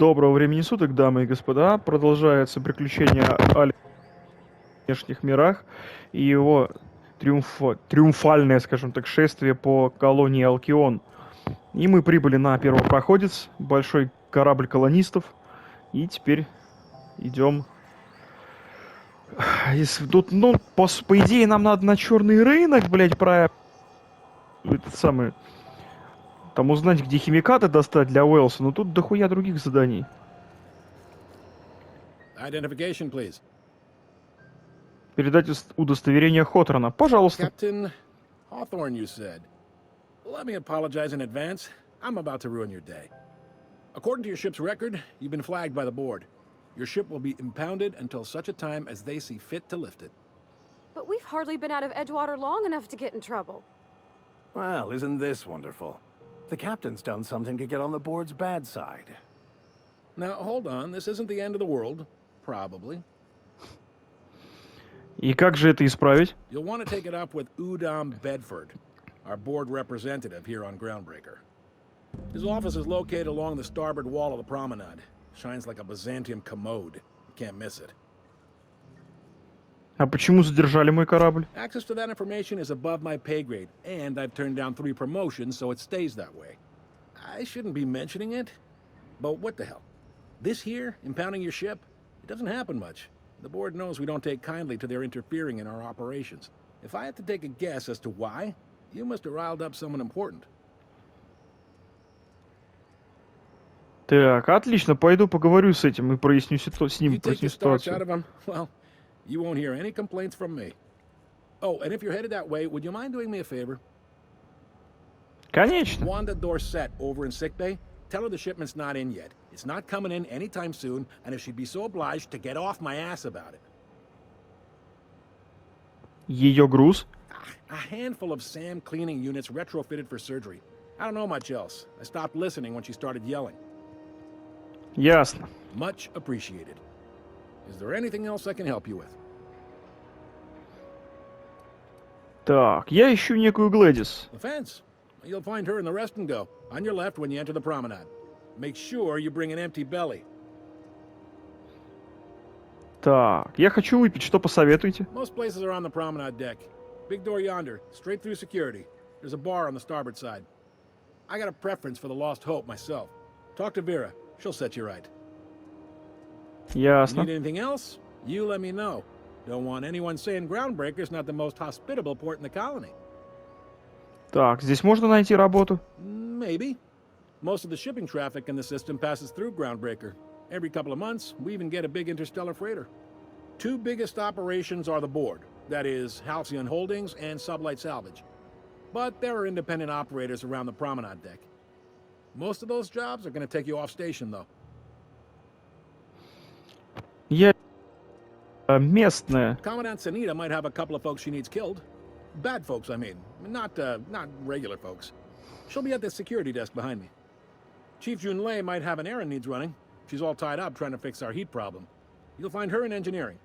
Доброго времени суток, дамы и господа. Продолжается приключение Али в внешних мирах и его триумфальное, скажем так, шествие по колонии Алкион. И мы прибыли на Первопроходец, большой корабль колонистов, и теперь идем. Тут, ну, по идее, нам надо на черный рынок, блять, про этот самый. Там узнать, где химикаты достать для Уэлса, но тут дохуя других заданий. Identification, please. Передать удостоверение Хоторна, пожалуйста. Captain Hawthorne, you said. Let me apologize in advance. I'm about to ruin your day. According to your ship's record, you've been flagged by the board. Your ship will be impounded until such a time as they see fit to lift it. But we've hardly been out of Edgewater long enough to get in trouble. Well, isn't this wonderful? The captain's done something to get on the board's bad side. Now, hold on. This isn't the end of the world. Probably. И как же это исправить? You'll want to take it up with Udom Bedford, our board representative here on Groundbreaker. His office is located along the starboard wall of the promenade. Shines like a Byzantium commode. You can't miss it. А почему задержали мой корабль? Access to that information is above my pay grade, and I've turned down 3 promotions, so it stays that way. I shouldn't be mentioning it, but what the hell? This here, impounding your ship, it doesn't happen much. The board knows we don't take kindly to their interfering in our operations. If I had to take a guess as to why, you must have riled up someone important. Так, отлично, пойду поговорю с этим и проясню с ним You take проясню the starch out ситуацию. of him, well, you won't hear any complaints from me. Oh, and if you're headed that way, would you mind doing me a favor? Конечно. Wanda Dorset over in sickbay, tell her the shipment's not in yet. It's not coming in anytime soon, and if she'd be so obliged to get off my ass about it. Ее груз. A handful of SAM cleaning units retrofitted for surgery. I don't know much else. I stopped listening when she started yelling. Ясно. Much appreciated. Is there anything else I can help you with? Так, я ищу некую Глэдис. The fence. You'll find her in the rest and go, on your left when you enter the promenade. Make sure you bring an empty belly. Так, я хочу выпить, что посоветуете? Most places are on the promenade deck. Big door yonder, straight through security. There's a bar on the starboard side. I got a preference for the Lost Hope myself. Talk to Vera. She'll set you right. Ясно. Need anything else? You let me know. Don't want anyone saying Groundbreaker's not the most hospitable port in the colony. Так, здесь можно найти работу? Maybe. Most of the shipping traffic in the system passes through Groundbreaker. Every couple of months, we even get a big interstellar freighter. 2 biggest operations are the board. That is, Halcyon Holdings and Sublight Salvage. But there are independent operators around the promenade deck. Most of those jobs are going to take you off station, though. Я местная. Commandant Sanita might have a couple of folks she needs killed. Bad folks, I mean. Not regular folks. She'll be at the security desk behind me. Chief Jun Lei might have an errand needs running. She's all tied up trying to fix our heat problem. You'll find her in engineering.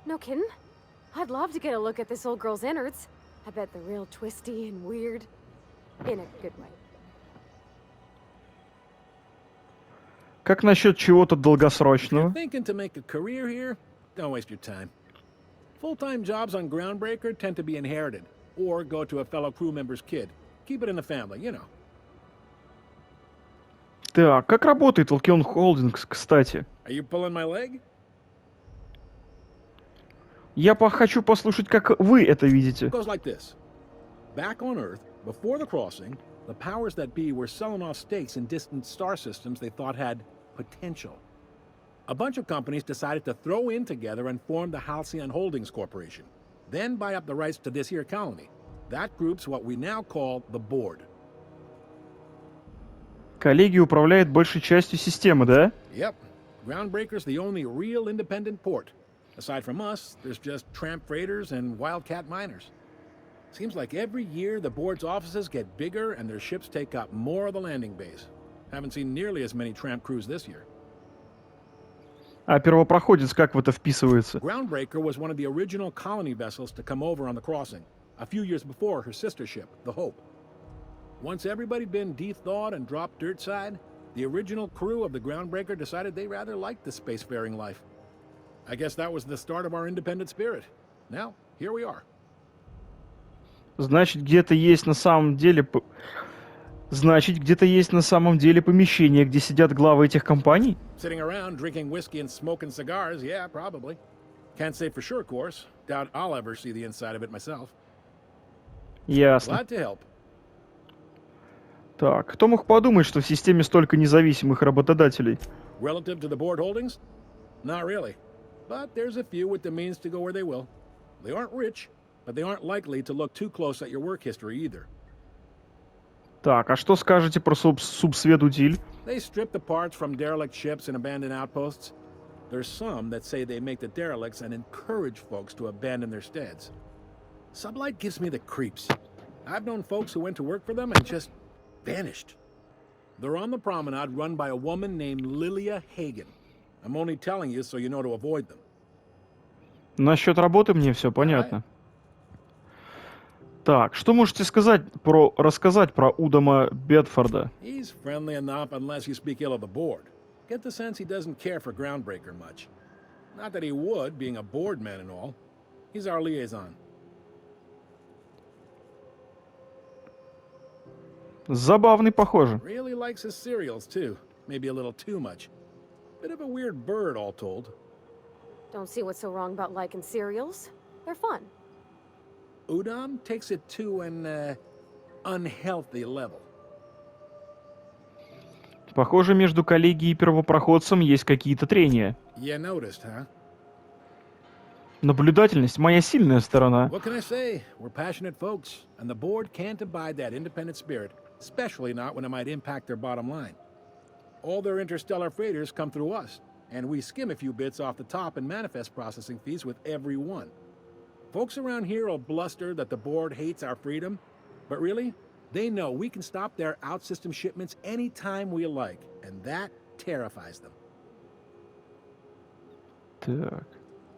No kidding? I'd love to get a look at this old girl's innards. I bet they're real twisty and weird. In a good way. Как насчет чего-то долгосрочного? Thinking to make a career here? Don't waste your time. Full-time jobs on Groundbreaker tend to be inherited, or go to a fellow crew member's kid. Keep it in the family, you know. Так, как работает Alkion Holdings, кстати? Are you pulling my leg? Я хочу послушать, как вы это видите. It goes like this. Back on Earth, before the crossing, the powers that be were selling off stakes in distant star systems they thought had potential. A bunch of companies decided to throw in together and form the Halcyon Holdings Corporation, then buy up the rights to this here colony. That group's what we now call the Board. Коллеги управляют большей частью системы, да? Yep. Groundbreaker's the only real independent port. Aside from us, there's just tramp freighters and wildcat miners. Seems like every year the board's offices get bigger and their ships take up more of the landing base. Haven't seen nearly as many tramp crews this year. А первопроходец как в это вписывается? Groundbreaker was one of the original colony vessels to come over on the crossing, a few years before her sister ship, the Hope. Once everybody'd been de-thawed and dropped dirt side, The original crew of the Groundbreaker decided they rather liked the spacefaring life. I guess that was the start of our independent spirit. Now, here we are. Значит, где-то есть на самом деле... Значит, где-то есть на самом деле помещение, где сидят главы этих компаний? Sitting around drinking whiskey and smoking cigars, yeah, probably. Can't say for sure, of course. Doubt I'll ever see the inside of it myself. Ясно. Glad to help. Так, кто мог подумать, что в системе столько независимых работодателей? Relative to the board holdings? Not really. But there's a few with the means to go where they will. They aren't rich, but they aren't likely to look too close at your work history either. Так, а что скажете про субсведутиль? They strip the parts from derelict ships and abandoned outposts. There's some that say they make the derelicts and encourage folks to abandon their steads. Sublight gives me the creeps. I've known folks who went to work for them and just vanished. They're on the promenade run by a woman named Lilia Hagen. I'm only telling you so you know to avoid them. Насчет работы мне все понятно. Так, что можете рассказать про Удама Бедфорда? He's friendly enough unless you speak ill of the board. Get the sense he doesn't care for Groundbreaker much. Not that he would, being a board man and all. He's our liaison. Забавный, похоже. Really likes his cereals, too. Maybe a little too much. Bit of a weird bird, all told. Don't see what's so wrong about liking cereals. They're fun. Udam takes it to an unhealthy level. Похоже, между коллегией и первопроходцем есть какие-то трения. You noticed, huh? Наблюдательность — моя сильная сторона. What can I say? We're passionate folks, and the board can't abide that independent spirit, especially not when it might impact their bottom line. All their interstellar freighters come through us, and we skim a few bits off the top in manifest processing fees with every one. Folks around here will bluster that the board hates our freedom, but really, they know we can stop their out-system shipments anytime we like, and that terrifies them. Так.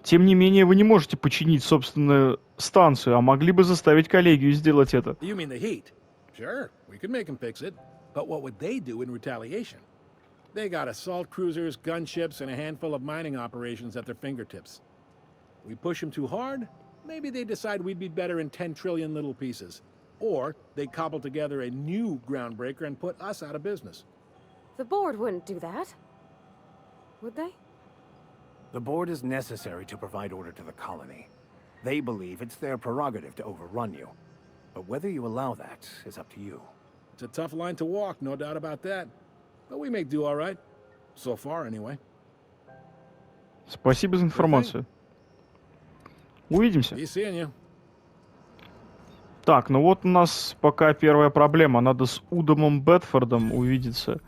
Тем не менее, вы не можете починить собственную станцию, а могли бы заставить коллегию сделать это. You mean the heat? Sure, we could make them fix it, but what would they do in retaliation? They got assault cruisers, gunships, and a handful of mining operations at their fingertips. We push them too hard, maybe they decide we'd be better in 10 trillion little pieces. Or they cobble together a new Groundbreaker and put us out of business. The board wouldn't do that. Would they? The board is necessary to provide order to the colony. They believe it's their prerogative to overrun you. But whether you allow that is up to you. It's a tough line to walk, no doubt about that. But we make do all right. So far, anyway. Спасибо за информацию. Увидимся. Be seeing you. Так, ну вот у нас пока первая проблема. Надо с Удамом Бедфордом увидеться,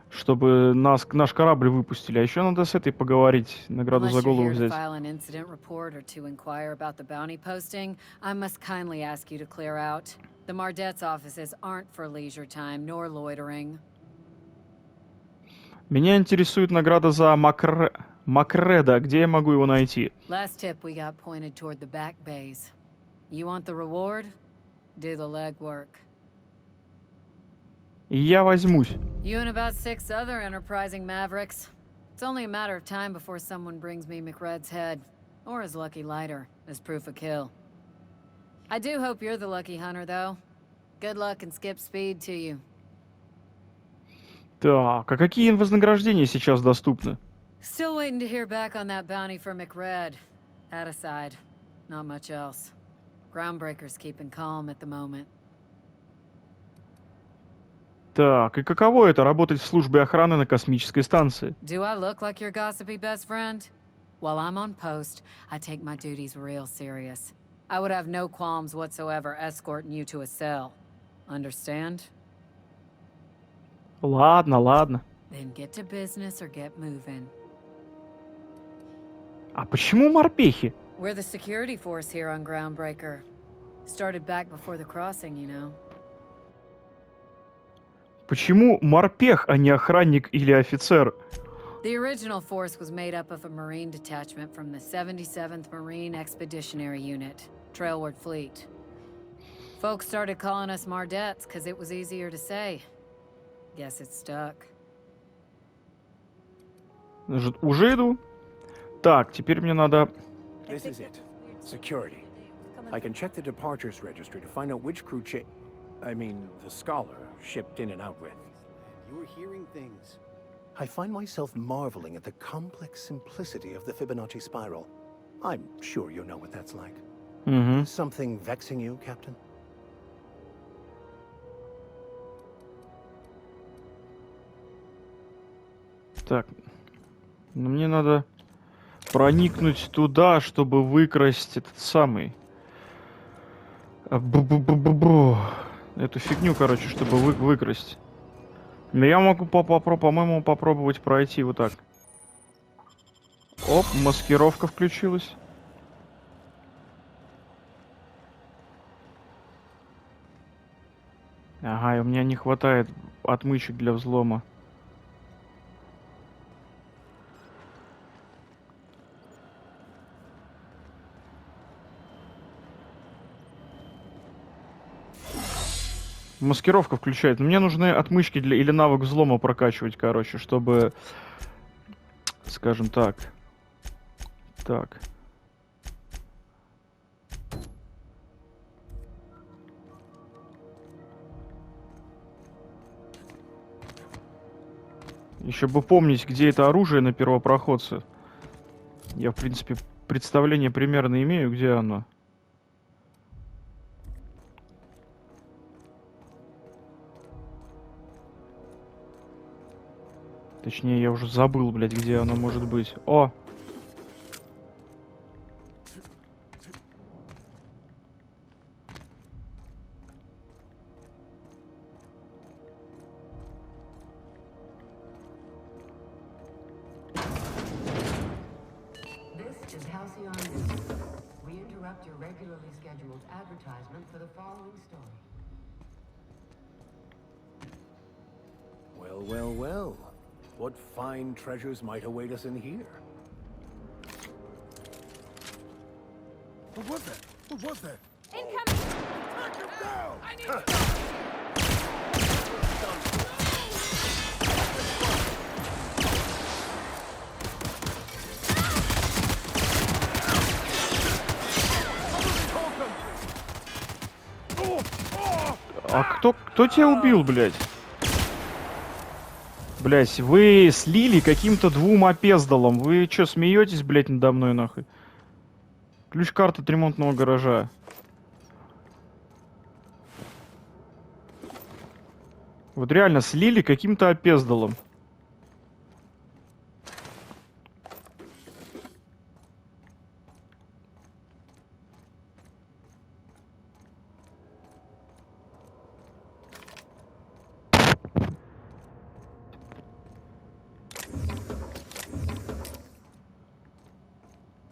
чтобы наш корабль выпустили. А еще надо с этой поговорить, награду за голову взять. Меня интересует награда за Макреда. Где я могу его найти? Do the legwork. И я возьмусь. You and about 6 other enterprising mavericks. It's only a matter of time before someone brings me McRed's head, or his lucky lighter, as proof of kill. I do hope you're the lucky hunter, though. Good luck and skip speed to you. Так, а какие вознаграждения сейчас доступны? Still waiting to hear back on that bounty for McRed. That aside, not much else. Groundbreaker's keeping calm at the moment. Так, и каково это — работать в службе охраны на космической станции? Do I look like your gossipy best friend? While I'm on post, I take my duties real serious. I would have no qualms whatsoever escorting you to a cell. Understand? Ладно, ладно. Then get to business or get moving. А почему морпехи? We're the security force here on Groundbreaker. Started back before the crossing, you know. Почему морпех, а не охранник или офицер? The original force was made up of a Marine detachment from the 77th Marine Expeditionary Unit, Trailward Fleet. Folks started calling us Mardettes because it was easier to say. Guess it stuck. Уже иду. Так, теперь мне надо... This is it. Security. I can check the departures registry to find out which crew the scholar shipped in and out with. You were hearing things. I find myself marveling at the complex simplicity of the Fibonacci spiral. I'm sure you know what that's like. Угу. Something vexing you, Captain? Так. Ну, мне надо проникнуть туда, чтобы выкрасть этот самый... Бу-бу-бу-бу-бу. Эту фигню, короче, чтобы выкрасть. Но я могу, по-моему, попробовать пройти вот так. Оп, маскировка включилась. Ага, и у меня не хватает отмычек для взлома. Маскировка включает. Мне нужны отмычки для или навык взлома прокачивать, короче, чтобы, скажем так. Так. Еще бы помнить, где это оружие на первопроходце. Я, в принципе, представление примерно имею, где оно. Точнее, я уже забыл, блядь, где оно может быть. О! This is Halcyon News. We interrupt your regularly scheduled advertisement for the following story. Well, well, well. What fine treasures might await us in here? What was that? What was that? Incoming! Track him down! I need А кто тебя убил, блядь? Блядь, вы слили каким-то двум опездалом. Вы чё, смеетесь, блядь, надо мной, нахуй? Ключ-карта от ремонтного гаража. Вот реально слили каким-то опездалом.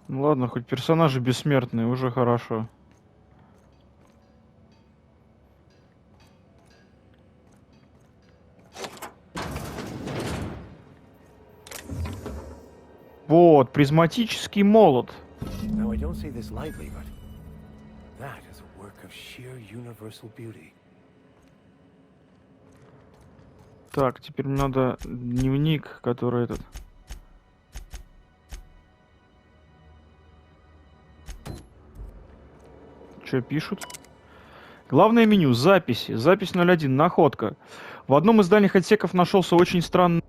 Ну ладно, хоть персонажи бессмертные, уже хорошо. Вот, призматический молот. Now, I don't say this lightly, but that is a work of sheer universal beauty. Так, теперь мне надо дневник, который этот... Что пишут? Главное меню. Записи. Запись 01. Находка. В одном из дальних отсеков нашелся очень странный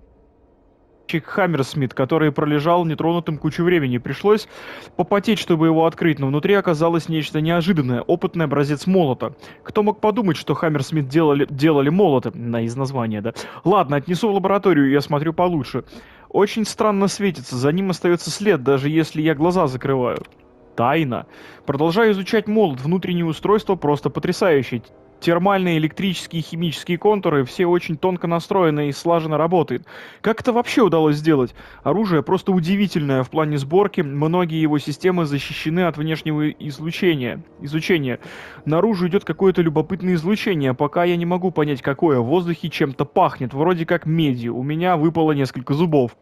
Хаммерсмит, который пролежал нетронутым кучу времени. Пришлось попотеть, чтобы его открыть, но внутри оказалось нечто неожиданное. Опытный образец молота. Кто мог подумать, что Хаммерсмит делали молоты? Из названия, да. Ладно, отнесу в лабораторию, я смотрю получше. Очень странно светится, за ним остается след, даже если я глаза закрываю. Тайна. Продолжаю изучать молот. Внутреннее устройство просто потрясающее. Термальные, электрические и химические контуры все очень тонко настроены и слаженно работают. Как это вообще удалось сделать? Оружие просто удивительное в плане сборки. Многие его системы защищены от внешнего изучения. Наружу идет какое-то любопытное излучение. Пока я не могу понять, какое. В воздухе чем-то пахнет. Вроде как медью. У меня выпало несколько зубов.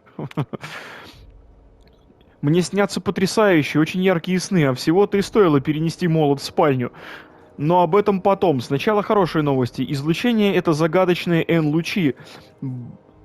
Мне снятся потрясающие, очень яркие сны, а всего-то и стоило перенести молот в спальню. Но об этом потом. Сначала хорошие новости. Излучение — это загадочные N-лучи.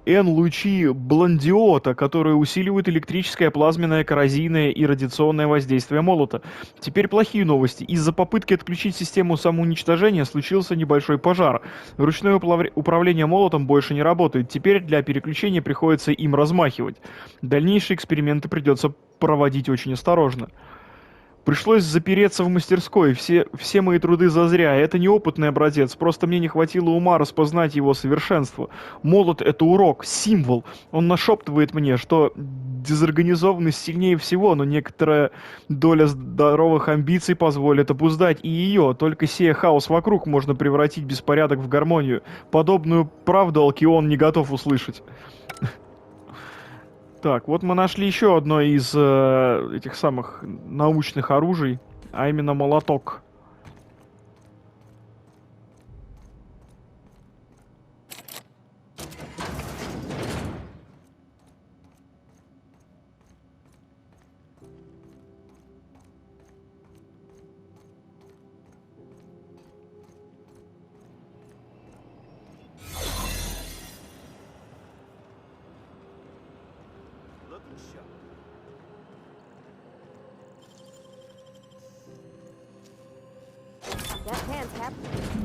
N-лучи бландиота, которые усиливают электрическое, плазменное, коррозийное и радиационное воздействие молота. Теперь плохие новости. Из-за попытки отключить систему самоуничтожения случился небольшой пожар. Ручное управление молотом больше не работает. Теперь для переключения приходится им размахивать. Дальнейшие эксперименты придется проводить очень осторожно. Пришлось запереться в мастерской, все мои труды зазря. Это неопытный образец, просто мне не хватило ума распознать его совершенство. Молот — это урок, символ. Он нашептывает мне, что дезорганизованность сильнее всего, но некоторая доля здоровых амбиций позволит обуздать и ее. Только сея хаос вокруг можно превратить беспорядок в гармонию. Подобную правду Алкион не готов услышать. Так, вот мы нашли еще одно из этих самых научных оружий, а именно молоток.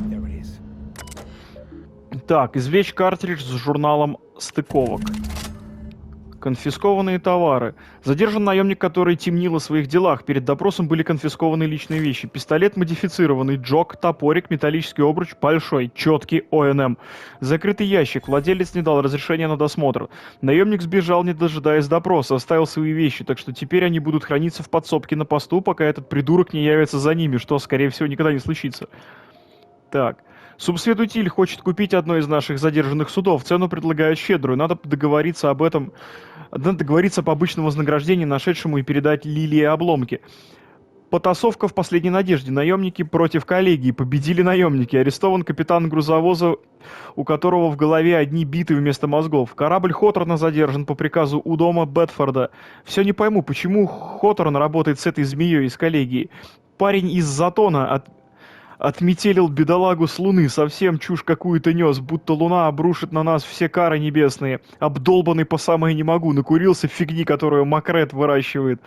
There it is. Так, извлечь картридж с журналом стыковок. Конфискованные товары. Задержан наемник, который темнил о своих делах. Перед допросом были конфискованы личные вещи. Пистолет модифицированный, джок, топорик, металлический обруч, большой, четкий, ОНМ. Закрытый ящик. Владелец не дал разрешения на досмотр. Наемник сбежал, не дожидаясь допроса, оставил свои вещи, так что теперь они будут храниться в подсобке на посту, пока этот придурок не явится за ними, что, скорее всего, никогда не случится. Так. Субсветутиль хочет купить одно из наших задержанных судов. Цену предлагают щедрую. Надо договориться об этом. Надо договориться об обычном вознаграждении нашедшему и передать Лилии обломки. Потасовка в последней надежде. Наемники против коллегии. Победили наемники. Арестован капитан грузовоза, у которого в голове одни биты вместо мозгов. Корабль Хоторна задержан по приказу у дома Бетфорда. Все не пойму, почему Хоторн работает с этой змеей из коллегии. Парень из Затона отметелил бедолагу с Луны, совсем чушь какую-то нес, будто Луна обрушит на нас все кары небесные. Обдолбанный по самое не могу, накурился фигни, которую Макред выращивает.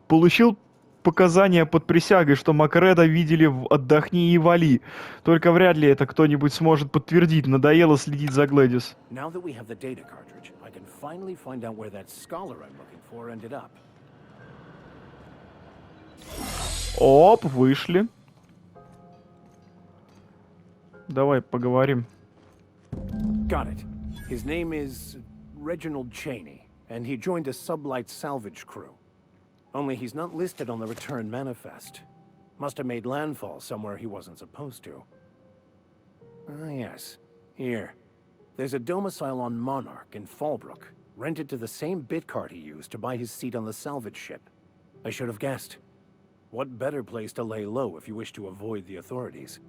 Получил показания под присягой, что Макреда видели в «Отдохни и вали». Только вряд ли это кто-нибудь сможет подтвердить, надоело следить за Глэдис. Now that we have the data cartridge, I can finally find out where that scholar I'm looking for ended up. Оп, вышли. Давай поговорим. Got it. His name is Reginald Cheney, and he joined a sublight salvage crew. Only he's not listed on the return manifest. Must have made landfall somewhere he wasn't supposed to. Ah, yes. Here. There's a domicile on Monarch in Fallbrook, rented to the same bit card he used to buy his seat on the salvage ship. I should have guessed. What better place to lay low if you wish to avoid the authorities?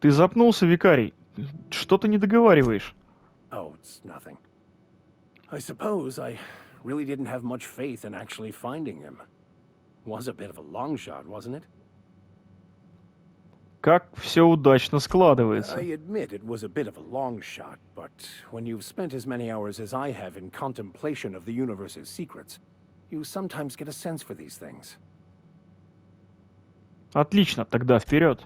Ты запнулся, викарий. Что ты не договариваешь? Oh, it's nothing. I suppose I really didn't have much faith in actually finding him. Was a bit of a long shot, wasn't it? Как все удачно складывается. I admit it was a bit of a long shot, but when you've spent as many hours as I have in contemplation of the universe's secrets, you sometimes get a sense for these things. Отлично, тогда вперед.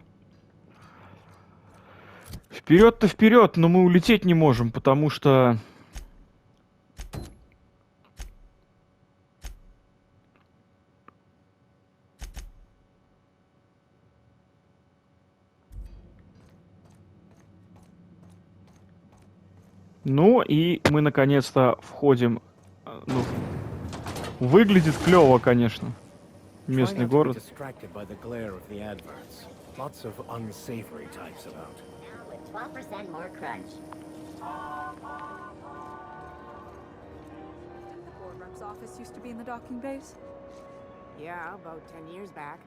Вперед-то вперед, но мы улететь не можем, потому что... Ну, и мы наконец-то входим... Ну, выглядит клево, конечно. Местный город. Lots of unsavory types about. Now with 12% more crunch. The boardroom's office used to be in the docking bays? Yeah, about 10 years back.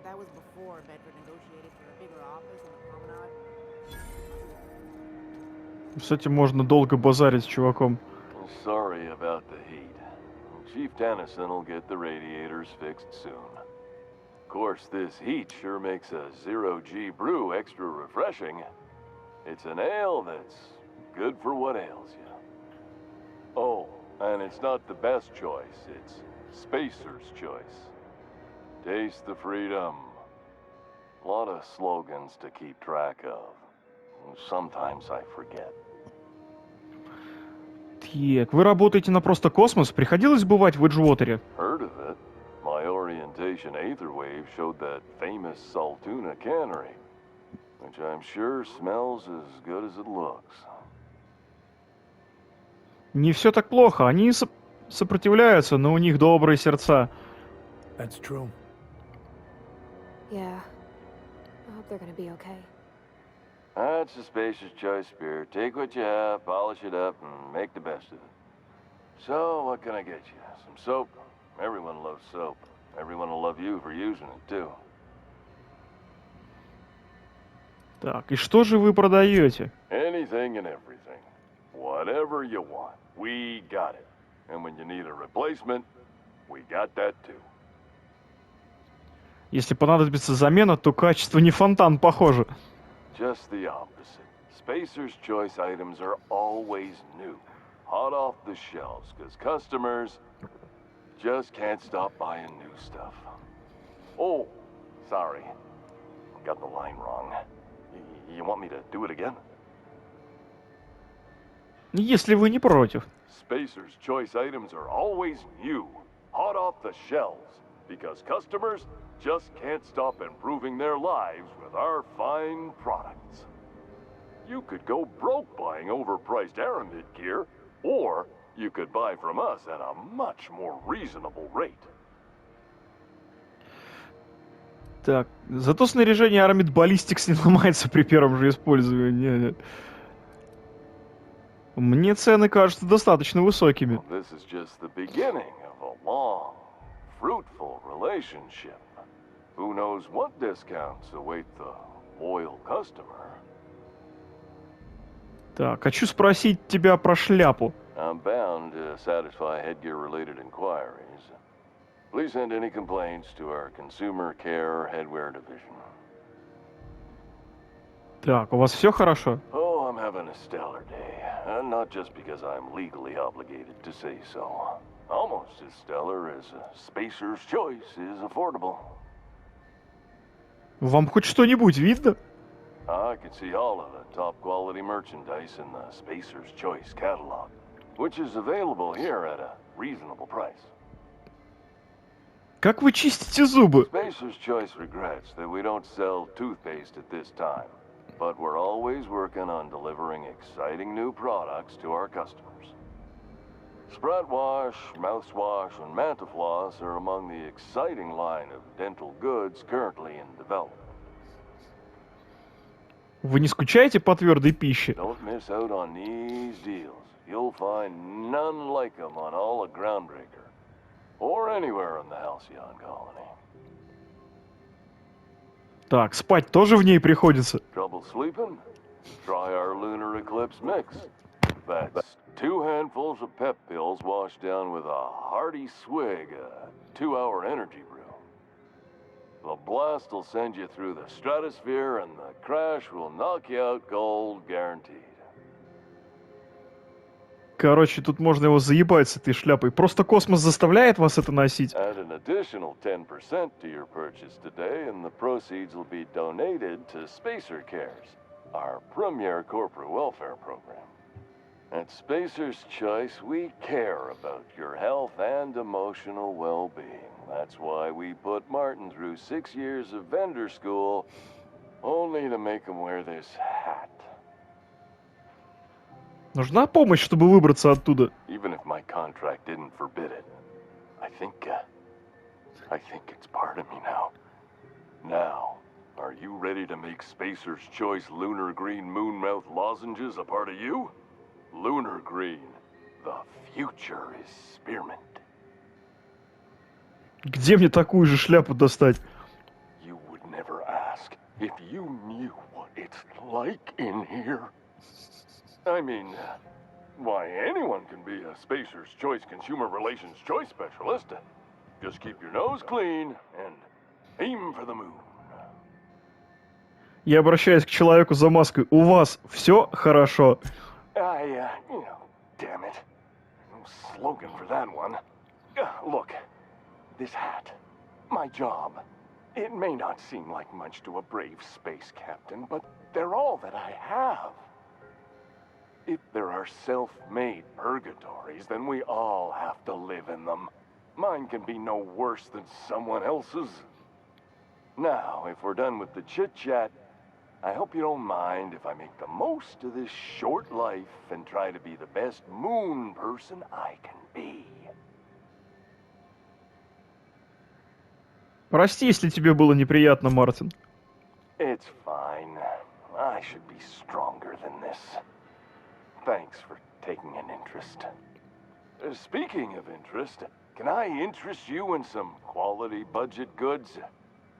That was before Bedford negotiated for a bigger office on the promenade. С этим можно долго базарить с чуваком. Sorry about the heat. Chief Tennyson will get the radiators fixed soon. Of course, this heat sure makes a zero-G brew extra refreshing. It's an ale that's good for what ails you. Oh, and it's not the best choice, it's Spacer's choice. Taste the freedom. A lot of slogans to keep track of. Sometimes I forget. Так, вы работаете на просто космос? Приходилось бывать в Эджуотере? Heard of it? My orientation aether wave showed that famous Saltuna cannery, which I'm sure smells as good as it looks. Не все так плохо. Они сопротивляются, но у них добрые сердца. That's true. Yeah. I hope they're gonna be okay. That's a Spacer's choice spirit. Take what you have, polish it up, and make the best of it. So, what can I get you? Some soap? Everyone loves soap. Everyone will love you for using it, too. Так, и что же вы продаете? Anything and everything. Whatever you want. We got it. And when you need a replacement, we got that, too. Если понадобится замена, то качество не фонтан, похоже. Just the opposite. Spacer's choice items are always new. Hot off the shelves, because customers just can't stop buying new stuff. Oh, sorry. Got the line wrong. You want me to do it again? Если вы не против. Spacer's choice items are always new. Hot off the shelves, because customers just can't stop improving their lives with our fine products. You could go broke buying overpriced Aramid gear, or you could buy from us at a much more reasonable rate. Так, зато снаряжение Armid Ballistics не ломается при первом же использовании. Мне цены кажутся достаточно высокими. This is just the beginning of a long, fruitful relationship. Who knows what discounts await the loyal customer? Так, хочу спросить тебя про шляпу. I'm bound to satisfy headgear-related inquiries. Please send any complaints to our consumer care headwear division. Так, у вас все хорошо? Oh, I'm having a stellar day. And not just because I'm legally obligated to say so. Almost as stellar as a Spacer's choice is affordable. Вам хоть что-нибудь видно? I can see all of the top-quality merchandise in the Spacer's Choice catalog, which is available here at a reasonable price. Как вы чистите зубы? Spacer's Choice regrets that we don't sell toothpaste at this time, but we're always working on delivering exciting new products to our customers. Spread wash, mouthwash, and Mantafloss are among the exciting line of dental goods currently in development. Вы не скучаете по твердой пище? Don't miss out on these deals. You'll find none like them on all of Groundbreaker, or anywhere in the Halcyon colony. Так, спать тоже в ней приходится? Trouble sleeping? Try our Lunar Eclipse mix. That's 2 handfuls of pep pills washed down with a hearty swig of 2-hour energy brew. The blast will send you through the stratosphere, and the crash will knock you out cold, guaranteed. Короче, тут можно его заебать с этой шляпой. Просто космос заставляет вас это носить. Add an additional 10% to your purchase today, and the proceeds will be donated to Spacer Cares, our premier corporate welfare program. At Spacer's Choice, we care about your health and emotional well-being. That's why we put Martin through 6 years of vendor school, only to make him wear this hat. Нужна помощь, чтобы выбраться оттуда. Even if my contract didn't forbid it, I think it's part of me now. Now, are you ready to make Spacer's Choice Lunar Green Moonmouth lozenges a part of you? Lunar Green, the future is spearmint. Где мне такую же шляпу достать? You would never ask if you knew what it's like in here. I mean, why, anyone can be a Spacer's Choice Consumer Relations Choice Specialist. Just keep your nose clean and aim for the moon. Я обращаюсь к человеку за маской. У вас все хорошо? Damn it. No slogan for that one. Look, this hat, my job. It may not seem like much to a brave space captain, but they're all that I have. If there are self-made purgatories, then we all have to live in them. Mine can be no worse than someone else's. Now, if we're done with the chit-chat, I hope you don't mind if I make the most of this short life and try to be the best moon person I can be. Прости, если тебе было неприятно, Мартин. It's fine. I should be stronger than this. Thanks for taking an interest. Speaking of interest, can I interest you in some quality budget goods?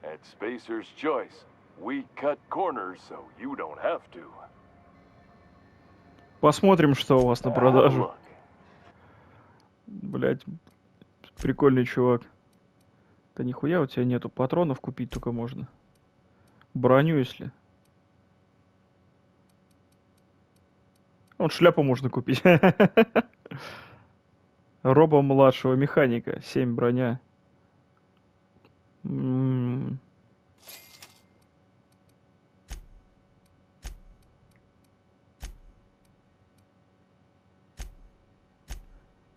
At Spacer's Choice, we cut corners so you don't have to. Посмотрим, что у вас на продажу. Look. Блять, прикольный чувак. Да нихуя у тебя нету, патронов купить только можно. Броню, если. Вон шляпу можно купить. Роба младшего механика, 7 броня.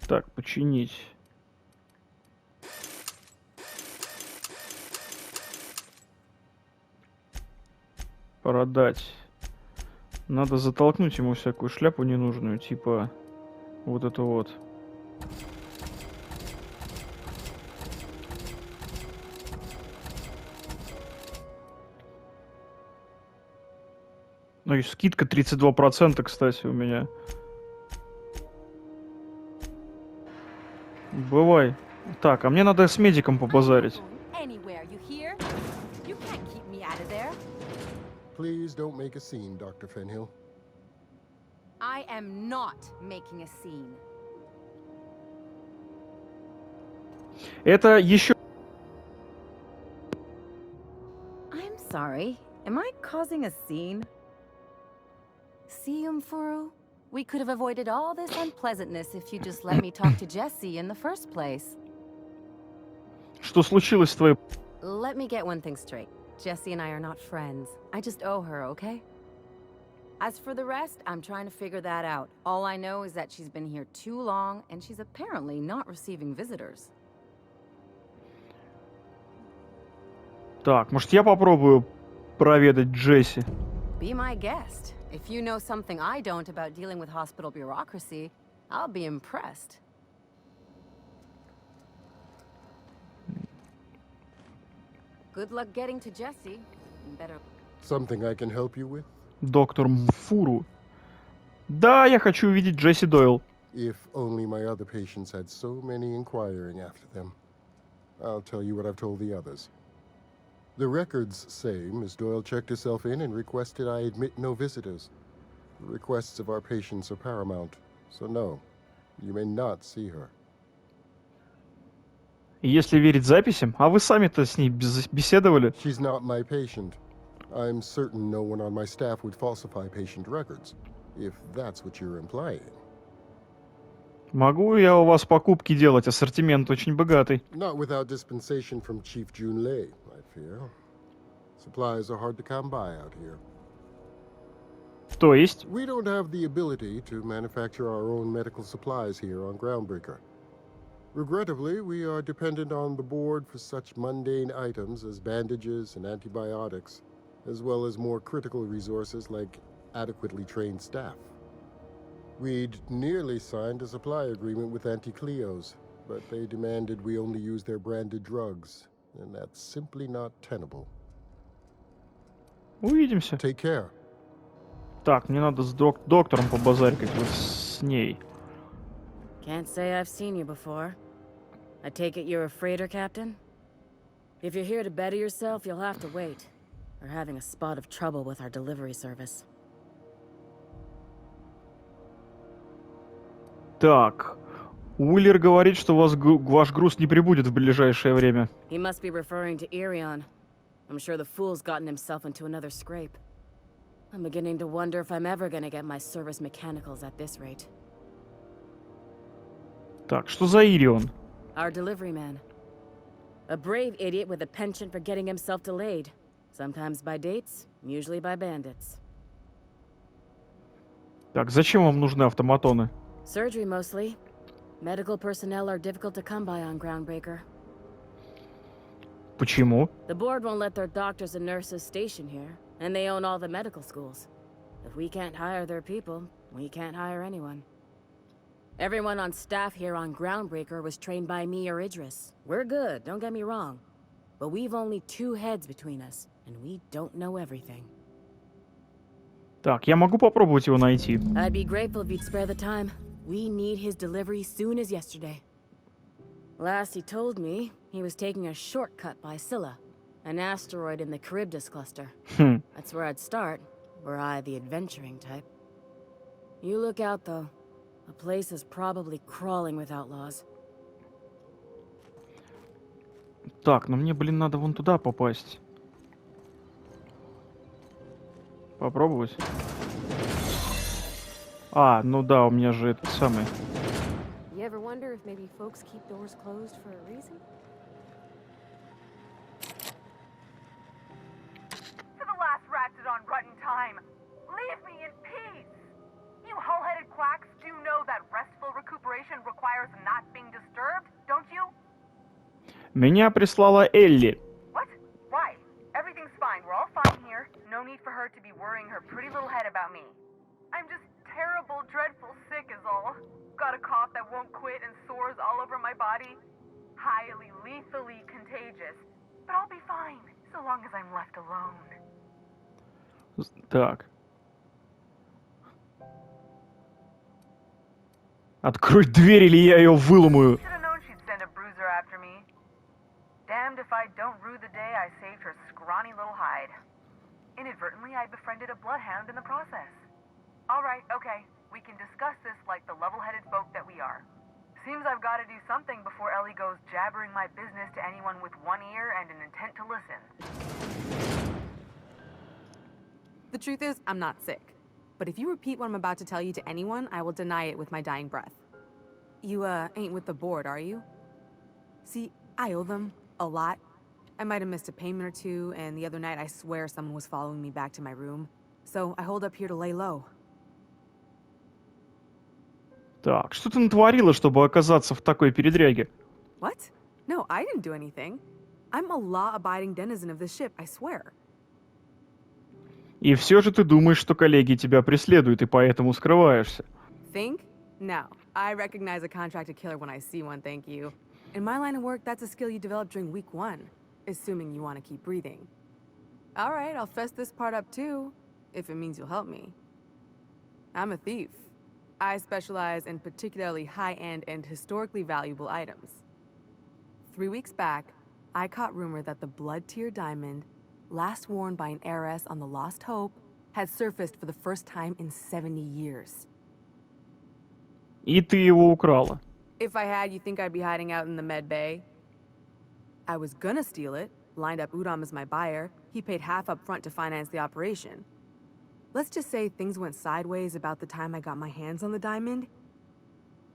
Так, починить. Продать. Надо затолкнуть ему всякую шляпу ненужную, типа вот эту вот. Ну и скидка 32%, кстати, у меня. Бывай. Так, а мне надо с медиком побазарить. Please don't make a scene, Dr. Fenhill. I am not making a scene. Это еще... I'm sorry. Am I causing a scene? See, Umfuru? We could have avoided all this unpleasantness if you just let me talk to Jessie in the first place. Что случилось с твоей... Let me get one thing straight. Jessie and I are not friends. I just owe her, okay? As for the rest, I'm trying to figure that out. All I know is that she's been here too long, and she's apparently not receiving visitors. Так, может я попробую проведать Джесси? Be my guest. If you know something I don't about dealing with hospital bureaucracy, I'll be impressed. Good luck getting to Jessie. Better. Something I can help you with? Доктор Мфуру. Да, я хочу увидеть Джесси Дойл. If only my other patients had so many inquiring after them. I'll tell you what I've told the others. The records say Miss Doyle checked herself in and requested I admit no visitors. The requests of our patients are paramount, so no, you may not see her. Если верить записям, а вы сами-то с ней беседовали? She's not my patient. I'm certain no one on my staff would falsify patient records, if that's what you're implying. Могу я у вас покупки делать? Ассортимент очень богатый. Not without dispensation from Chief Junlei, I fear. Supplies are hard to come by out here. То есть? We don't have the ability to manufacture our own medical supplies here on Groundbreaker. Regrettably, we are dependent on the board for such mundane items as bandages and antibiotics, as well as more critical resources like adequately trained staff. We'd nearly signed a supply agreement with Anti-Cleos, but they demanded we only use their branded drugs, and that's simply not tenable. Увидимся. Take care. Так, мне надо с доктором побазарить, вот с ней. Can't say I've seen you before. I take it you're a freighter captain? If you're here to better yourself, you'll have to wait. We're having a spot of trouble with our delivery service. Так, Уиллер говорит, что ваш груз не прибудет в ближайшее время. He must be referring to Irion. I'm sure the fool's gotten himself into another scrape. I'm beginning to wonder if I'm ever gonna get my service mechanicals at this rate. Так, что за Ирион? Our delivery man. A brave idiot with a penchant for getting himself delayed. Sometimes by dates, usually by bandits. Так, зачем вам нужны автоматоны? Surgery mostly. Medical personnel are difficult to come by on Groundbreaker. Почему? The board won't let their doctors and nurses station here, and they own all the medical schools. If we can't hire their people, we can't hire anyone. Everyone on staff here on Groundbreaker was trained by me or Idris. We're good, don't get me wrong. But we've only 2 heads between us, and we don't know everything. Так, я могу попробовать его найти. I'd be grateful if you'd spare the time. We need his delivery soon as yesterday. Last he told me, he was taking a shortcut by Scylla, an asteroid in the Charybdis cluster. That's where I'd start, were I the adventuring type. You look out, though. The place is probably crawling with outlaws. Так, но мне, блин, надо вон туда попасть. Попробовать? А, ну да, у меня же этот самый. You ever wonder if maybe folks keep doors closed for a reason? To the last ratchet on rotten time, leave me in peace! You hull-headed quacks do know that restful recuperation requires not being disturbed, don't you? Меня прислала Элли. What? Why? Everything's fine. We're all fine here. No need for her to be worrying her pretty little head about me. I'm just terrible, dreadful sick is all. Got a cough that won't quit and sores all over my body. Highly, lethally contagious. But I'll be fine, so long as I'm left alone. Так. Открой дверь, или я ее выломаю. Should have known she'd send a bruiser after me. Damned if I don't rue the day I saved her scrawny little hide. Inadvertently, I befriended a bloodhound in the process. All right, okay. We can discuss this like the level-headed folk that we are. Seems I've got to do something before Ellie goes jabbering my business to anyone with one ear and an intent to listen. The truth is, I'm not sick. But if you repeat what I'm about to tell you to anyone, I will deny it with my dying breath. You, ain't with the board, are you? See, I owe them a lot. I might have missed a payment or two, and the other night I swear someone was following me back to my room. So I hold up here to lay low. Так, что ты натворила, чтобы оказаться в такой передряге? What? No, I didn't do anything. I'm a law-abiding denizen of this ship, I swear. И все же ты думаешь, что коллеги тебя преследуют, и поэтому скрываешься. Think? No. I recognize a contracted killer when I see one, thank you. In my line of work, that's a skill you develop during week 1, assuming you want to keep breathing. All right, I'll fess this part up too, if it means you'll help me. I'm a thief. I specialize in particularly high-end and historically valuable items. 3 weeks back, I caught rumor that the blood-tier diamond, last worn by an heiress on the Lost Hope, had surfaced for the first time in 70 years. И ты его украла. If I had, you think I'd be hiding out in the med bay? I was gonna steal it, lined up Udam as my buyer. He paid half up front to finance the operation. Let's just say things went sideways about the time I got my hands on the diamond,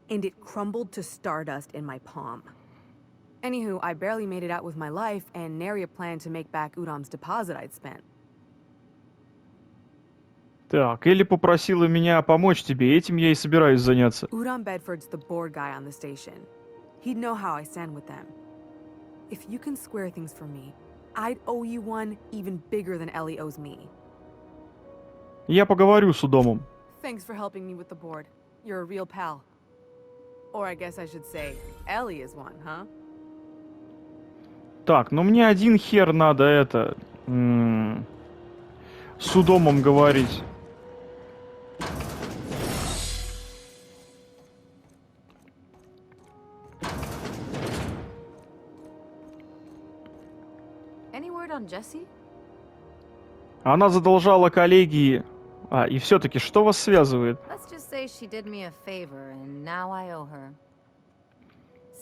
and it crumbled to stardust in my palm. Anywho, I barely made it out with my life, and nary a plan to make back Udam's deposit I'd spent. Так, Элли попросила меня помочь тебе, этим я и собираюсь заняться. Udam Bedford's the board guy on the station. He'd know how I stand with them. If you can square things for me, I'd owe you one even bigger than Ellie owes me. Я поговорю с Удомом. Thanks for helping me with the board. You're a real pal. Or I guess I should say, Ellie is one, huh? Так, ну мне один хер надо это... с Удомом говорить. Any word on Jessie? Она задолжала коллегии... А, и все-таки, что вас связывает? Let's just say she did me a favor, and now I owe her.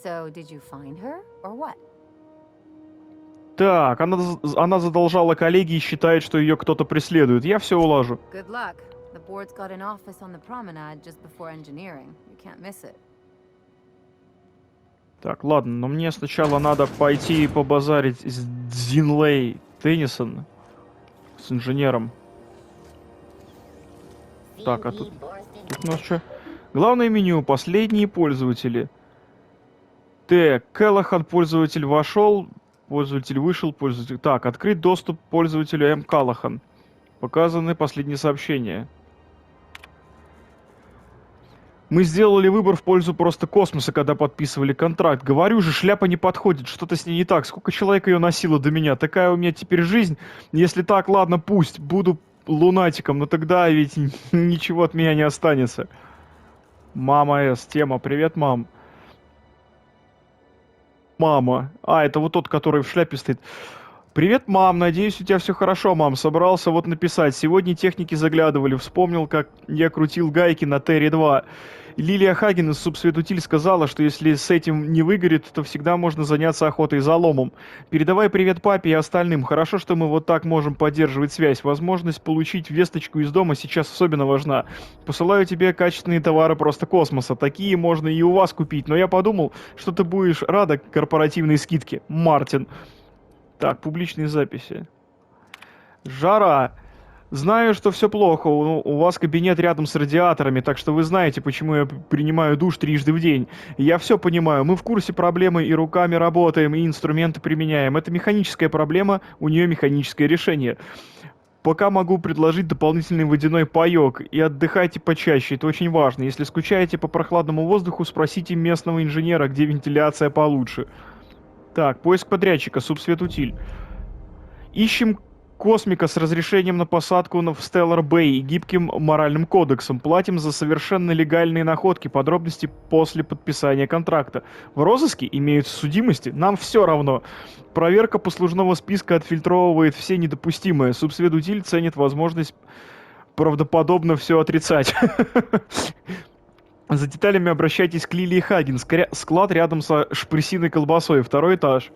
So, did you find her, or what? Так, она задолжала коллеге и считает, что ее кто-то преследует. Я все улажу. Good luck. The board's got an office on the promenade just before engineering. You can't miss it. Так, ладно, но мне сначала надо пойти и побазарить с Дзинлей Теннисон, с инженером. Так, а тут у нас что? Главное меню, последние пользователи. Так, Келлахан, пользователь вошел, пользователь вышел, пользователь... Так, открыть доступ пользователю М. Калахан. Показаны последние сообщения. Мы сделали выбор в пользу просто космоса, когда подписывали контракт. Говорю же, шляпа не подходит, что-то с ней не так. Сколько человек ее носило до меня? Такая у меня теперь жизнь. Если так, ладно, пусть. Буду лунатиком, но тогда ведь ничего от меня не останется. Мама С. Тема. Привет, мам. Мама. А, это вот тот, который в шляпе стоит. Привет, мам. Надеюсь, у тебя все хорошо, мам. Собрался вот написать. Сегодня техники заглядывали. Вспомнил, как я крутил гайки на Терри-2. Лилия Хаген из Субсветутиль сказала, что если с этим не выгорит, то всегда можно заняться охотой за ломом. Передавай привет папе и остальным. Хорошо, что мы вот так можем поддерживать связь. Возможность получить весточку из дома сейчас особенно важна. Посылаю тебе качественные товары просто космоса. Такие можно и у вас купить. Но я подумал, что ты будешь рада корпоративной скидке. Мартин. Так, публичные записи. Жара. Знаю, что все плохо. У вас кабинет рядом с радиаторами, так что вы знаете, почему я принимаю душ трижды в день. Я все понимаю. Мы в курсе проблемы и руками работаем, и инструменты применяем. Это механическая проблема, у нее механическое решение. Пока могу предложить дополнительный водяной паёк. И отдыхайте почаще, это очень важно. Если скучаете по прохладному воздуху, спросите местного инженера, где вентиляция получше. Так, поиск подрядчика, Субсветутиль. Ищем космика с разрешением на посадку в Stellar Bay и гибким моральным кодексом. Платим за совершенно легальные находки. Подробности после подписания контракта. В розыске имеются судимости? Нам все равно. Проверка послужного списка отфильтровывает все недопустимое. Субсветутиль ценит возможность правдоподобно все отрицать. За деталями обращайтесь к Лилии Хаген. Склад рядом со шпресиной колбасой. 2-й этаж.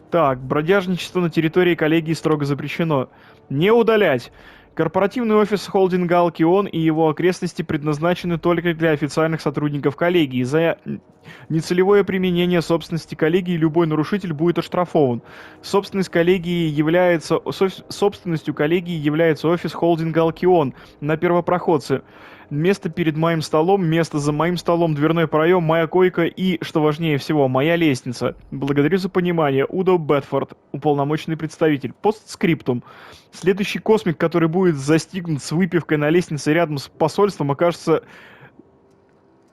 Так, бродяжничество на территории коллегии строго запрещено. Не удалять. Корпоративный офис холдинга Алкион и его окрестности предназначены только для официальных сотрудников коллегии. За нецелевое применение собственности коллегии любой нарушитель будет оштрафован. Собственностью коллегии является офис холдинга Алкион на Первопроходце. Место перед моим столом, место за моим столом, дверной проем, моя койка и, что важнее всего, моя лестница. Благодарю за понимание. Удо Бетфорд, уполномоченный представитель. Постскриптум. Следующий космик, который будет застигнут с выпивкой на лестнице рядом с посольством, окажется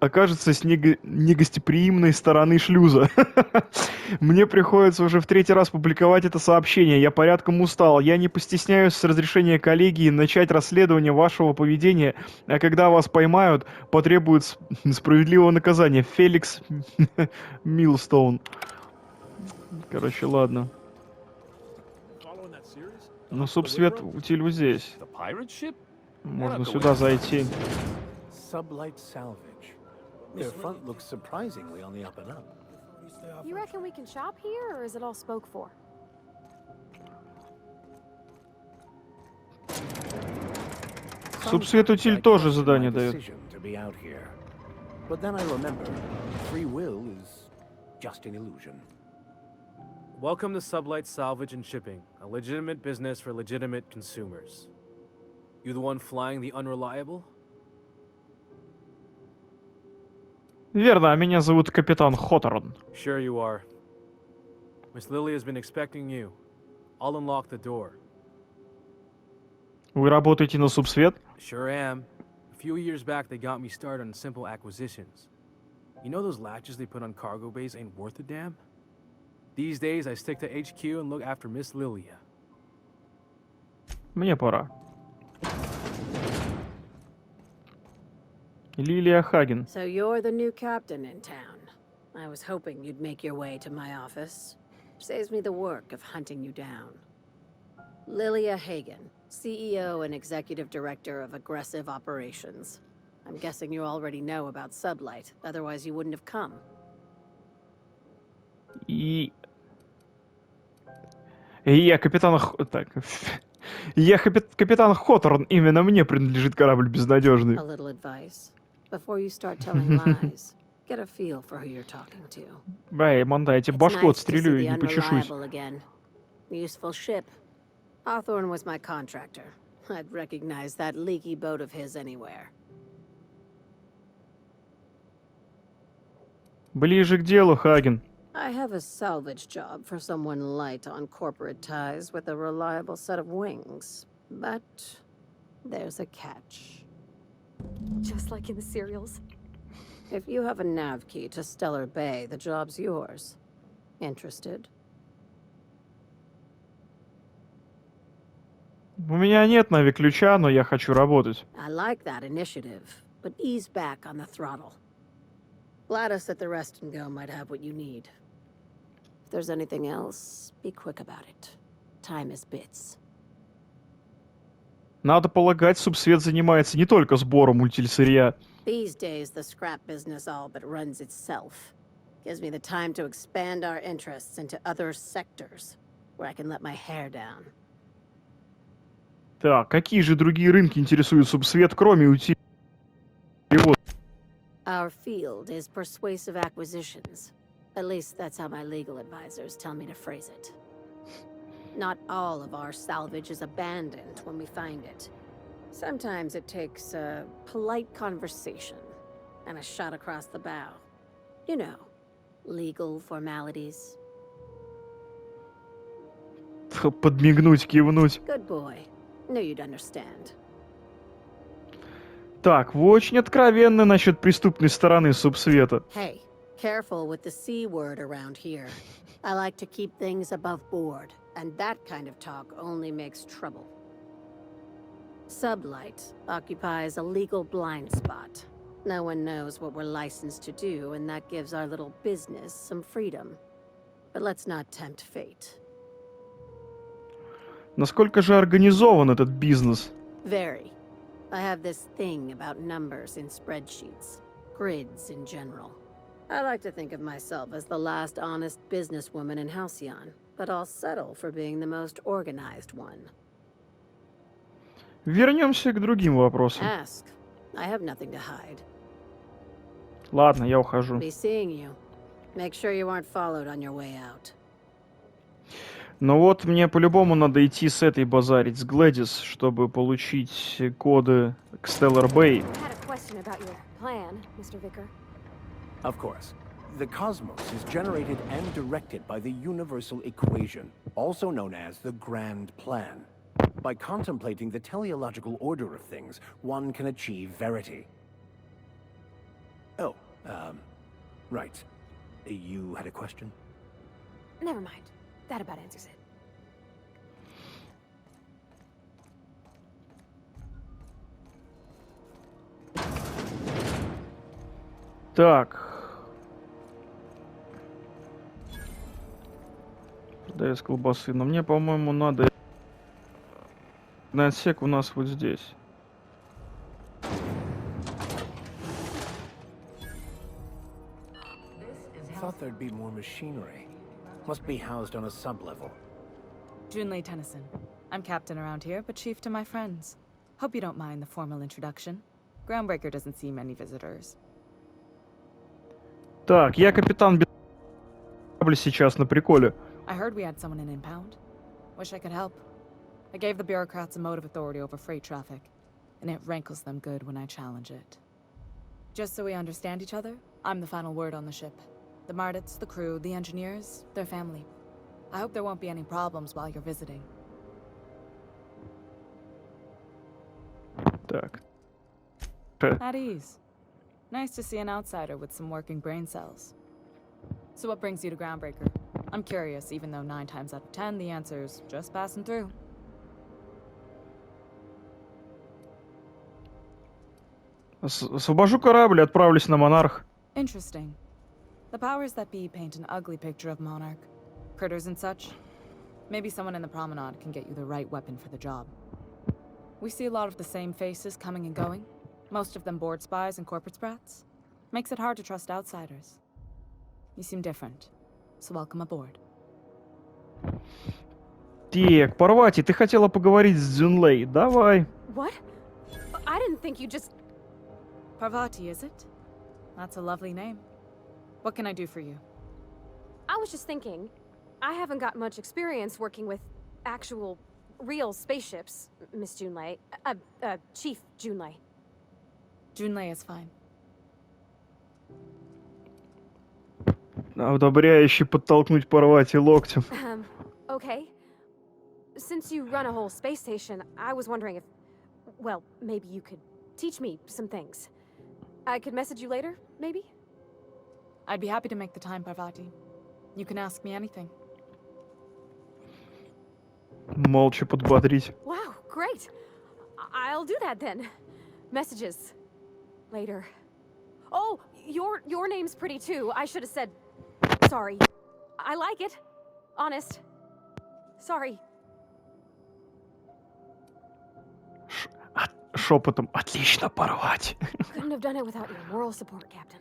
с негостеприимной стороны шлюза. Мне приходится уже в 3-й раз публиковать это сообщение. Я порядком устал. Я не постесняюсь с разрешения коллегии начать расследование вашего поведения, а когда вас поймают, потребуют справедливого наказания. Феликс Милстоун. Короче, ладно. Ну, Субсветутиль вот здесь. Можно сюда зайти. Sublight salvage. Their front looks surprisingly on the up and up. You reckon we can shop here, or is it all spoke for? Субсветутиль тоже задание дает. But then I remember, free will is just an illusion. Welcome to Sublight Salvage and Shipping, a legitimate business for legitimate consumers. You the one flying the unreliable? Верно, а меня зовут капитан Хоторн. Sure you are. Miss Lily has been expecting you. I'll unlock the door. Вы работаете на Субсвет? Sure am. A few years back, they got me started on simple acquisitions. You know those latches they put on cargo bays ain't worth a damn? These days, I stick to HQ and look after Miss Lilia. Мне пора. Лилия Хаген. So you're the new captain in town. I was hoping you'd make your way to my office. Saves me the work of hunting you down. Lilia Hagen, CEO and Executive Director of Aggressive Operations. I'm guessing you already know about Sublight, otherwise you wouldn't have come. И И я капитан... Так. Я капитан Хоторн. Именно мне принадлежит корабль безнадежный. A little advice. Before you start telling lies, get a feel for who you're talking to. Эй, манда, я тебе башку It's nice to see отстрелю и the не почешусь. unreliable again. Useful ship. Hawthorne was my contractor. I'd recognize that leaky boat of his anywhere. Ближе к делу, Хаген. I have a salvage job for someone light on corporate ties with a reliable set of wings. But there's a catch. Just like in the serials. If you have a nav key to Stellar Bay, the job's yours. Interested? У меня нет нави-ключа, но я хочу работать. I like that initiative, but ease back on the throttle. Gladys at the rest and go might have what you need. If there's anything else, be quick about it. Time is bits. Надо полагать, Субсвет занимается не только сбором мультисырья. These days, the scrap business all but runs itself. Gives me the time to expand our interests into other sectors, where I can let my hair down. Так, какие же другие рынки интересуют Субсвет, кроме утилизации? Our field is persuasive acquisitions. At least that's how my legal advisors tell me to phrase it. Not all of our salvage is abandoned when we find it. Sometimes it takes a polite conversation and a shot across the bow. You know, legal formalities. Подмигнуть, кивнуть. Good boy. Knew you'd understand. Так, вы очень откровенны насчет преступной стороны Субсвета. Hey, careful with the C word around here. I like to keep things above board, and that kind of talk only makes trouble. Sublight occupies a legal blind spot. No one knows what we're licensed to do, and that gives our little business some freedom. But let's not tempt fate. Насколько же организован этот бизнес? Very. I have this thing about numbers in spreadsheets, grids in general. I like to think of myself as the last honest businesswoman in Halcyon, but I'll settle for being the most organized one. Вернемся к другим вопросам. Ask. I have nothing to hide. Ладно, я ухожу. Be seeing you. Make sure you aren't followed on your way out. Но вот мне по-любому надо идти с этой базарить, с Глэдис, чтобы получить коды к Stellar Bay. I had a question about your plan, Mr. Vicker. Of course. The cosmos is generated and directed by the universal equation, also known as the Grand Plan. By contemplating the teleological order of things, one can achieve verity. Oh, right. You had a question? Never mind. That about answers it. Так. Да, из колбасы. Но мне, по-моему, надо... На отсек у нас вот здесь. Thought there'd be more machinery. Must be housed on a sub-level. Junlei Tennyson. I'm captain around here, but chief to my friends. Hope you don't mind the formal introduction. Groundbreaker doesn't see many visitors. Так, я капитан корабль сейчас на приколе. I heard we had someone in impound. Wish I could help. I gave the bureaucrats a motive authority over freight traffic, and it rankles them good when I challenge it. Just so we understand each other, I'm the final word on the ship. The Mardits, the crew, the engineers, their family. I hope there won't be any problems while you're visiting. Так. At ease. Nice to see an outsider with some working brain cells. So what brings you to Groundbreaker? I'm curious, even though 9 times out of 10 the answer's just passing through. Освобожу корабль и отправлюсь на Монарх. Interesting. The powers that be paint an ugly picture of Monarch. Critters and such. Maybe someone in the promenade can get you the right weapon for the job. We see a lot of the same faces coming and going. Most of them board spies and corporate sprats. Makes it hard to trust outsiders. You seem different, so welcome aboard. Так, Парвати, ты хотела поговорить с Дзюнлей. Давай. What? I didn't think you just... Parvati, is it? That's a lovely name. What can I do for you? I was just thinking, I haven't got much experience working with actual, real spaceships, Miss Junlei. Chief Junlei. Junlei is fine. Одобряющий подтолкнуть Парвати локтем. Okay. Since you run a whole space station, I was wondering if... Well, maybe you could teach me some things. I could message you later, maybe? I'd be happy to make the time, Parvati. You can ask me anything. Молча подбодрить. Wow, great. I'll do that then. Messages. Later. Oh, your name's pretty too. I should have said... Sorry. I like it. Honest. Sorry. Шепотом. Отлично, Парвати. Couldn't have done it without your moral support, Captain.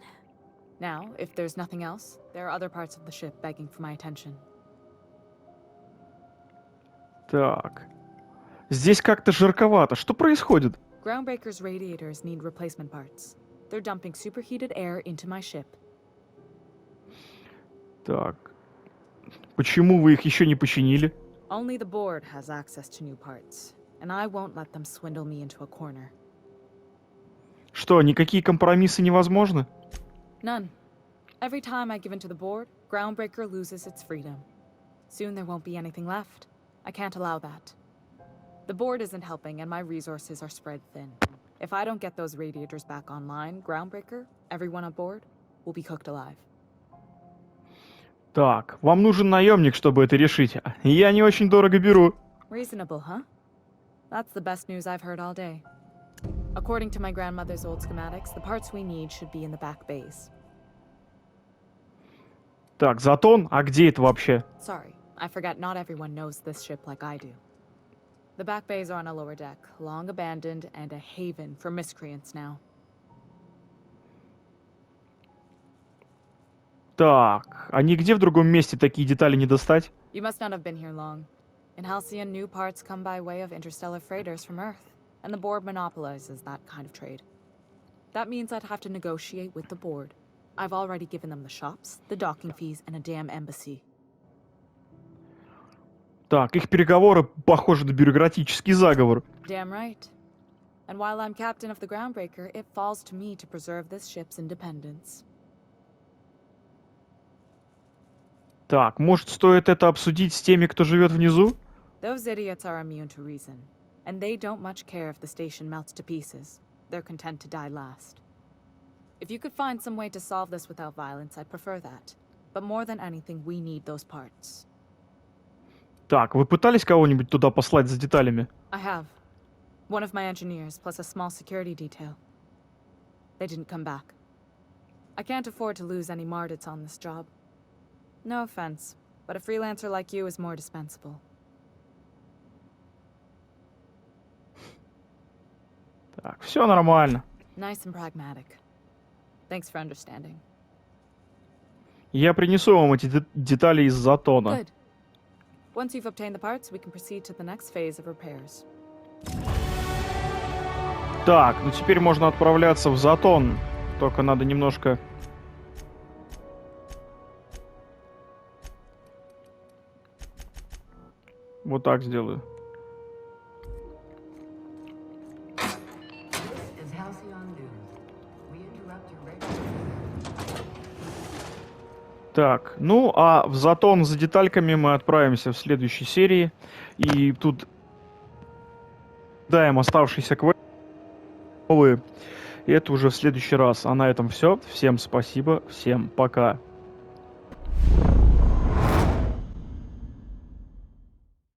Now, if there's nothing else, there are other parts of the ship begging for my attention. Так. Здесь как-то жарковато. Что происходит? Groundbreaker's radiators need replacement parts. They're dumping superheated air into my ship. Так. Почему вы их еще не починили? Only the board has access to new parts, and I won't let them swindle me into a corner. Что, никакие компромиссы невозможны? None. Every time I give in to the board, Groundbreaker loses its freedom. Soon there won't be anything left. I can't allow that. The board isn't helping, and my resources are spread thin. If I don't get those radiators back online, Groundbreaker, everyone on board, will be cooked alive. Так, вам нужен наемник, чтобы это решить. Я не очень дорого беру. Reasonable, huh? That's the best news I've heard all day. According to my grandmother's old schematics, the parts we need should be in the back bays. Так, Затон? А где это вообще? Sorry, I forgot not everyone knows this ship like I do. The back bays are on a lower deck, long abandoned and a haven for miscreants now. Так, а нигде в другом месте такие детали не достать? You must not have been here long. In Halcyon, new parts come by way of interstellar freighters from Earth, and the board monopolizes that kind of trade. That means I'd have to negotiate with the board. I've already given them the shops, the docking fees, and a damn embassy. Так, их переговоры похожи на бюрократический заговор. Damn right. And while I'm captain of the Groundbreaker, it falls to me to preserve this ship's independence. Так, может, стоит это обсудить с теми, кто живет внизу? Those idiots are immune to reason, and they don't much care if the station melts to pieces. They're content to die last. If you could find some way to solve this without violence, I'd prefer that. But more than anything, we need those parts. Так, вы пытались кого-нибудь туда послать за деталями? I have. One of my engineers, plus a small security detail. They didn't come back. I can't afford to lose any Mardits on this job. No offense, but a freelancer like you is more dispensable. Так, все нормально. Nice and pragmatic. Thanks for understanding. Я принесу вам эти детали из Затона. Good. Once you've obtained the parts, we can proceed to the next phase of repairs. Так, ну теперь можно отправляться в Затон. Только надо немножко... Вот так сделаю. Так, ну а в Затон за детальками мы отправимся в следующей серии. И тут даем оставшиеся квесты. И это уже в следующий раз. А на этом все. Всем спасибо, всем пока.